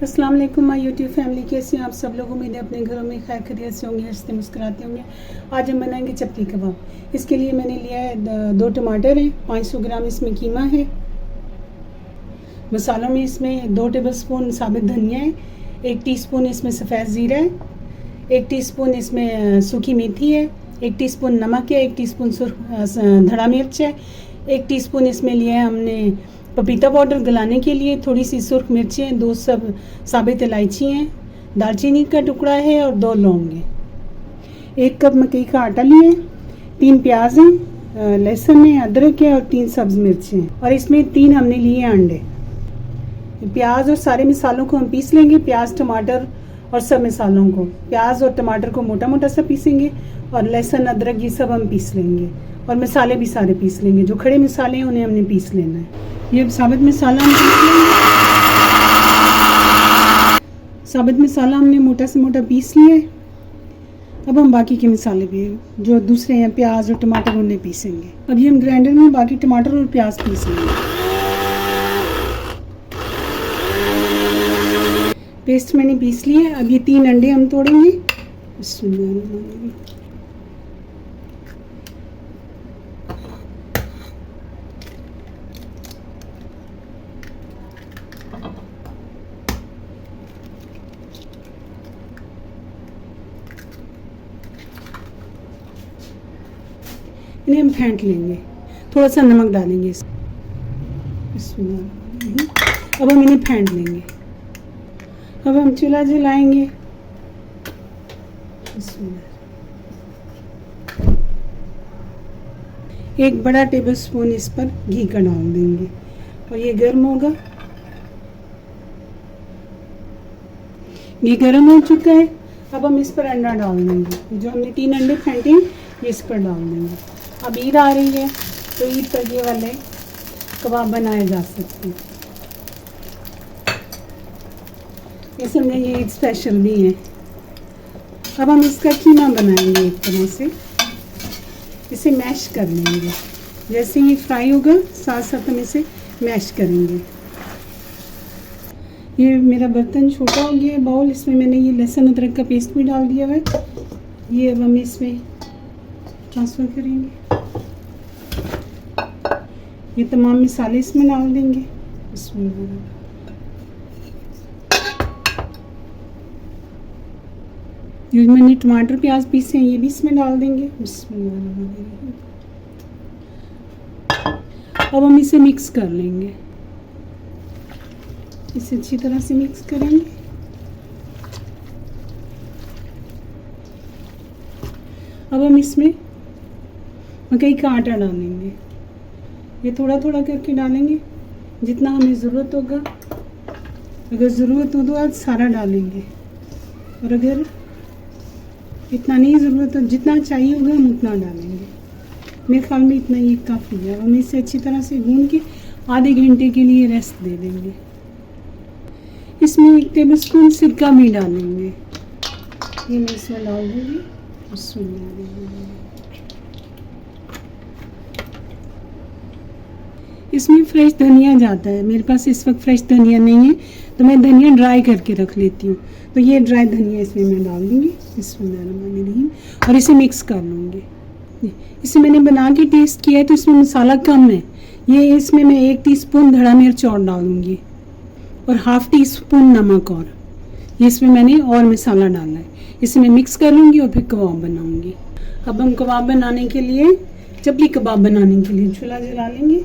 अस्सलाम वालेकुम my YouTube family, कैसे हैं आप सब लोग। उम्मीद है अपने घरों में खैर खैरियत से होंगे, हंसते मुस्कुराते होंगे। आज हम बनाएंगे चपली कबाब। इसके लिए मैंने लिया है 2 टमाटर हैं, 500 ग्राम इसमें कीमा है। मसालों में इसमें 2 टेबलस्पून साबित धनिया है, 1 टीस्पून इसमें सफ़ेद ज़ीरा है, 1 टीस्पून इसमें सूखी मेथी है, 1 टीस्पून नमक है, 1 टीस्पून धड़ा मिर्च है, 1 टीस्पून इसमें लिया है हमने पपीता पाउडर गलाने के लिए, थोड़ी सी सुर्ख मिर्ची हैं, 2 सब साबित इलायची हैं, दालचीनी का टुकड़ा है और 2 लौंग हैं। 1 कप मकई का आटा लिए, 3 प्याज हैं, लहसुन है, अदरक है और 3 सब्ज़ मिर्ची हैं और इसमें 3 हमने लिए अंडे। प्याज और सारे मसालों को हम पीस लेंगे, प्याज टमाटर और सब मसालों को, प्याज और टमाटर को मोटा मोटा सा पीसेंगे और लहसुन अदरक ये सब हम पीस लेंगे और मसाले भी सारे पीस लेंगे। जो खड़े मसाले हैं उन्हें हमने पीस लेना है। ये साबित मसाला हम पीस लेंगे। साबित मसाला हमने मोटा से मोटा पीस लिया है। अब हम बाकी के मसाले भी जो दूसरे हैं प्याज और टमाटर उन्हें पीसेंगे। अब ये हम ग्राइंडर में बाकी टमाटर और प्याज पीस लेंगे। पेस्ट मैंने पीस लिया है। अब ये 3 अंडे हम तोड़ेंगे। इन्हें हम फेंट लेंगे, थोड़ा सा नमक डालेंगे इसमें। अब हम इन्हें फेंट लेंगे। अब हम चूल्हा जलाएंगे। एक बड़ा टेबलस्पून इस पर घी का डाल देंगे और ये गर्म होगा। घी गर्म हो चुका है। अब हम इस पर अंडा डाल देंगे। जो हमने 3 अंडे फेंटे हैं ये इस पर डाल देंगे। अब ईद आ रही है तो ईद पर ये वाले कबाब बनाए जा सकते हैं। इसमें ये ईद स्पेशल भी है। अब हम इसका कीमा बनाएंगे एक तरह से। इसे मैश कर लेंगे। जैसे ये फ्राई होगा साथ साथ हम इसे मैश करेंगे। ये मेरा बर्तन छोटा हो गया है, बाउल। इसमें मैंने ये लहसुन अदरक का पेस्ट भी डाल दिया है। ये अब हम इसमें ट्रांसफ़र करेंगे। ये तमाम मसाले इसमें डाल देंगे। इसमें जो मैंने टमाटर प्याज पीसे हैं ये भी इसमें डाल देंगे। अब हम इसे मिक्स कर लेंगे। इसे अच्छी तरह से मिक्स करेंगे। अब हम इसमें मकई का आटा डालेंगे। ये थोड़ा थोड़ा करके डालेंगे जितना हमें ज़रूरत होगा। अगर ज़रूरत हो तो आज सारा डालेंगे और अगर इतना नहीं ज़रूरत हो, जितना चाहिए होगा हम उतना डालेंगे। मेरे ख्याल में इतना ही काफ़ी है। हम इसे अच्छी तरह से भून के आधे घंटे के लिए रेस्ट दे देंगे। इसमें 1 टेबलस्पून सिरका भी डालेंगे। ये मैं इसमें डाल दूँगी। इसमें फ्रेश धनिया जाता है। मेरे पास इस वक्त फ्रेश धनिया नहीं है तो मैं धनिया ड्राई करके रख लेती हूँ। तो ये ड्राई धनिया इसमें मैं डाल दूँगी। और इसे मिक्स कर लूँगी। इसे मैंने बना के टेस्ट किया है तो इसमें मसाला कम है। ये इसमें मैं 1 टीस्पून धड़ा मिर्च और डालूँगी और ½ टीस्पून नमक और ये इसमें मैंने और मसाला डाला है। इसे मैं मिक्स कर लूँगी और फिर कबाब बनाऊँगी। अब हम कबाब बनाने के लिए, चपली कबाब बनाने के लिए चूल्हा जला लेंगे।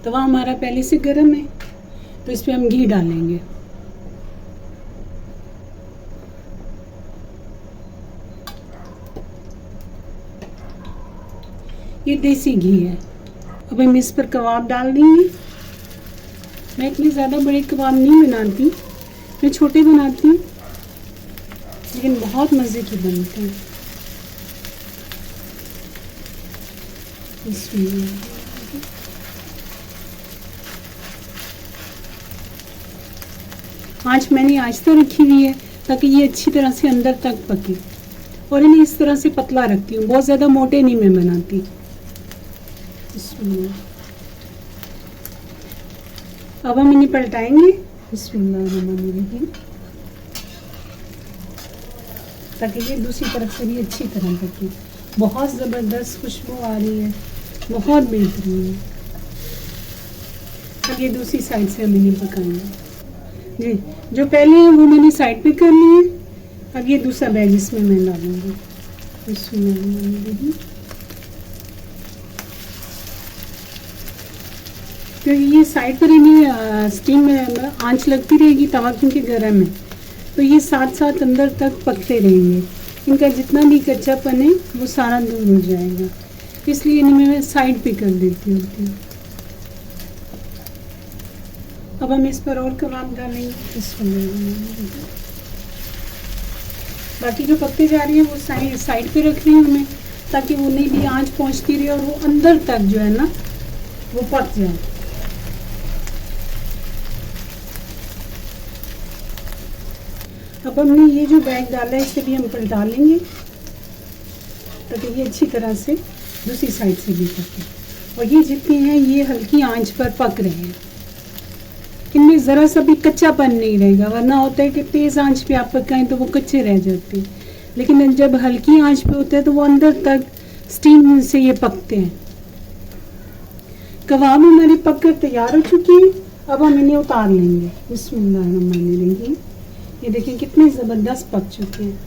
तवा हमारा पहले से गर्म है तो इस पे हम घी डालेंगे। ये देसी घी है। अब हम इस पर कबाब डाल देंगे। मैं इतने ज़्यादा बड़े कबाब नहीं बनाती, मैं छोटे बनाती हूँ लेकिन बहुत मज़े के बनते हैं। आँच मैंने आहिस्ता रखी हुई है ताकि ये अच्छी तरह से अंदर तक पके। और इन्हें इस तरह से पतला रखती हूँ, बहुत ज़्यादा मोटे नहीं मैं बनाती। बिस्मिल्लाह। अब हम इन्हें पलटाएंगे, बिस्मिल्लाहिर्रहमानिर्रहीम, ताकि ये दूसरी तरफ से भी अच्छी तरह पके। बहुत ज़बरदस्त खुशबू आ रही है, बहुत बेहतरीन है। अब ये दूसरी साइड से हम इन्हें पकाएंगे। जी, जो पहले है वो मैंने साइड पे कर लिए। अब ये दूसरा बैग इसमें मैं डालूंगी, बिस्मिल्लाहिर्रहमानिर्रहीम। क्योंकि ये साइड पर इन्हें स्टीम में आंच लगती रहेगी, तवा क्योंकि गर्म है, तो ये साथ साथ अंदर तक पकते रहेंगे। इनका जितना भी कच्चापन है वो सारा दूर हो जाएगा, इसलिए इन्हें मैं साइड पे कर देती हूँ। अब हम इस पर और कबाब डालेंगे, बाकी जो पकते जा रही है वो साइड पे रख रही हूँ मैं, ताकि वो नहीं भी आंच पहुँचती रहे और वो अंदर तक जो है ना वो पक जाए। अब हमने ये जो बैग डाला है इसे भी हम पलटा लेंगे, ताकि ये अच्छी तरह से दूसरी साइड से भी पके। और ये जितने हैं ये हल्की आंच पर पक रहे हैं, इनमें ज़रा सा भी कच्चापन नहीं रहेगा। वरना होता है कि तेज़ आंच पे आप पकाएं तो वो कच्चे रह जाते हैं, लेकिन जब हल्की आंच पे होता है तो वो अंदर तक स्टीम से ये पकते हैं। कबाब हमारे पक कर तैयार हो चुके हैं। अब हम इन्हें उतार लेंगे, बिस्मिल्लाहिर्रहमानिर्रहीम। ये देखिए कितने ज़बरदस्त पक चुके हैं,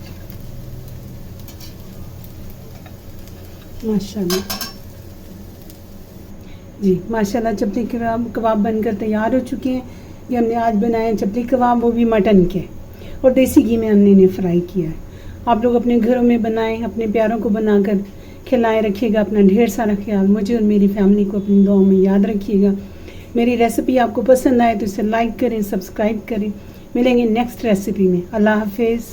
माशाल्लाह जी, माशाल्लाह। चपली कबाब बनकर तैयार हो चुके हैं। ये हमने आज बनाए चपली कबाब, वो भी मटन के, और देसी घी में हमने इन्हें फ्राई किया है। आप लोग अपने घरों में बनाएं, अपने प्यारों को बनाकर खिलाएं। रखिएगा अपना ढेर सारा ख्याल। मुझे और मेरी फैमिली को अपनी दुआओं में याद रखिएगा। मेरी रेसिपी आपको पसंद आए तो इसे लाइक करें, सब्सक्राइब करें। मिलेंगे नेक्स्ट रेसिपी में। अल्लाह हाफिज़।